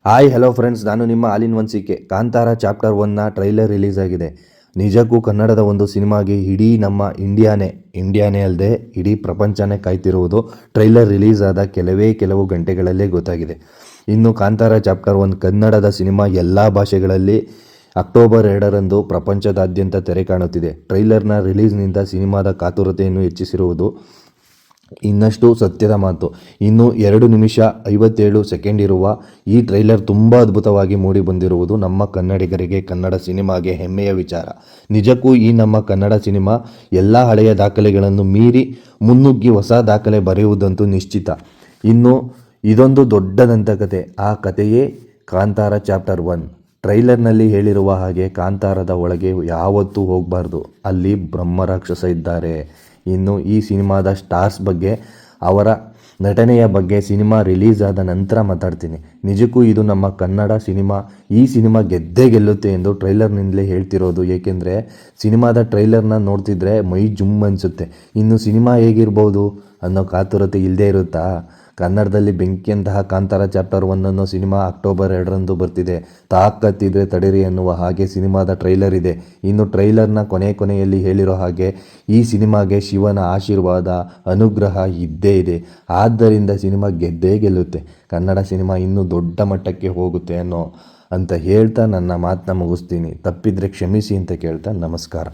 Hi hello friends, ನಾನು ನಿಮ್ಮ all in one K. Kantara chapter 1ನ ಟ್ರೈಲರ್ ರಿಲೀಸ್ ಆಗಿದೆ. ನಿಜಕ್ಕೂ ಕನ್ನಡದ ಒಂದು ಸಿನಿಮಾಗೆ ಇಡೀ ನಮ್ಮ ಇಂಡಿಯಾನೇ ಅಲ್ಲದೆ ಇಡೀ ಪ್ರಪಂಚನೇ ಕಾಯ್ತಿರುವುದು ಟ್ರೈಲರ್ ರಿಲೀಸ್ ಆದ ಕೆಲವು ಗಂಟೆಗಳಲ್ಲೇ ಗೊತ್ತಾಗಿದೆ. ಇನ್ನು ಕಾಂತಾರ ಚಾಪ್ಟರ್ 1 ಕನ್ನಡದ ಸಿನಿಮಾ ಎಲ್ಲ ಭಾಷೆಗಳಲ್ಲಿ ಅಕ್ಟೋಬರ್ 2ರಂದು ಪ್ರಪಂಚದಾದ್ಯಂತ ತೆರೆ ಕಾಣುತ್ತಿದೆ. ಟ್ರೈಲರ್ನ ರಿಲೀಸ್ನಿಂದ ಸಿನಿಮಾದ ಕಾತುರತೆಯನ್ನು ಹೆಚ್ಚಿಸಿರುವುದು ಇನ್ನಷ್ಟು ಸತ್ಯದ ಮಾತು. ಇನ್ನು 2 ನಿಮಿಷ 57 ಸೆಕೆಂಡ್ ಇರುವ ಈ ಟ್ರೈಲರ್ ತುಂಬ ಅದ್ಭುತವಾಗಿ ಮೂಡಿ ಬಂದಿರುವುದು ನಮ್ಮ ಕನ್ನಡಿಗರಿಗೆ, ಕನ್ನಡ ಸಿನಿಮಾಗೆ ಹೆಮ್ಮೆಯ ವಿಚಾರ. ನಿಜಕ್ಕೂ ಈ ನಮ್ಮ ಕನ್ನಡ ಸಿನಿಮಾ ಎಲ್ಲ ಹಳೆಯ ದಾಖಲೆಗಳನ್ನು ಮೀರಿ ಮುನ್ನುಗ್ಗಿ ಹೊಸ ದಾಖಲೆ ಬರೆಯುವುದಂತೂ ನಿಶ್ಚಿತ. ಇನ್ನು ಇದೊಂದು ದೊಡ್ಡ ದಂತಕತೆ. ಆ ಕಥೆಯೇ ಕಾಂತಾರ ಚಾಪ್ಟರ್ 1. ಟ್ರೈಲರ್ನಲ್ಲಿ ಹೇಳಿರುವ ಹಾಗೆ ಕಾಂತಾರದ ಒಳಗೆ ಯಾವತ್ತೂ ಹೋಗಬಾರ್ದು, ಅಲ್ಲಿ ಬ್ರಹ್ಮರಾಕ್ಷಸ ಇದ್ದಾರೆ. ಇನ್ನು ಈ ಸಿನಿಮಾದ ಸ್ಟಾರ್ಸ್ ಬಗ್ಗೆ, ಅವರ ನಟನೆಯ ಬಗ್ಗೆ ಸಿನಿಮಾ ರಿಲೀಸ್ ಆದ ನಂತರ ಮಾತಾಡ್ತೀನಿ. ನಿಜಕ್ಕೂ ಇದು ನಮ್ಮ ಕನ್ನಡ ಸಿನಿಮಾ. ಈ ಸಿನಿಮಾ ಗೆದ್ದೇ ಗೆಲ್ಲುತ್ತೆ ಎಂದು ಟ್ರೈಲರ್ನಿಂದಲೇ ಹೇಳ್ತಿರೋದು. ಏಕೆಂದರೆ ಸಿನಿಮಾದ ಟ್ರೈಲರ್ನ ನೋಡ್ತಿದ್ರೆ ಮೈ ಜುಮ್ ಅನಿಸುತ್ತೆ. ಇನ್ನು ಸಿನಿಮಾ ಹೇಗಿರ್ಬೋದು ಅನ್ನೋ ಕಾತುರತೆ ಇಲ್ಲದೇ ಇರುತ್ತಾ? ಕನ್ನಡದಲ್ಲಿ ಬೆಂಕಿಯಂತಹ ಕಾಂತಾರ ಚಾಪ್ಟರ್ 1 ಅನ್ನೋ ಸಿನಿಮಾ ಅಕ್ಟೋಬರ್ 2ರಂದು ಬರ್ತಿದೆ. ತಾಕತ್ತಿದ್ರೆ ತಡೀರಿ ಅನ್ನುವ ಹಾಗೆ ಸಿನಿಮಾದ ಟ್ರೈಲರ್ ಇದೆ. ಇನ್ನು ಟ್ರೈಲರ್ನ ಕೊನೆಯಲ್ಲಿ ಹೇಳಿರೋ ಹಾಗೆ ಈ ಸಿನಿಮಾಗೆ ಶಿವನ ಆಶೀರ್ವಾದ, ಅನುಗ್ರಹ ಇದ್ದೇ ಇದೆ. ಆದ್ದರಿಂದ ಸಿನಿಮಾ ಗೆದ್ದೇ ಗೆಲ್ಲುತ್ತೆ. ಕನ್ನಡ ಸಿನಿಮಾ ಇನ್ನೂ ದೊಡ್ಡ ಮಟ್ಟಕ್ಕೆ ಹೋಗುತ್ತೆ ಅಂತ ಹೇಳ್ತಾ ನನ್ನ ಮಾತನ್ನ ಮುಗಿಸ್ತೀನಿ. ತಪ್ಪಿದ್ರೆ ಕ್ಷಮಿಸಿ ಅಂತ ಕೇಳ್ತಾ ನಮಸ್ಕಾರ.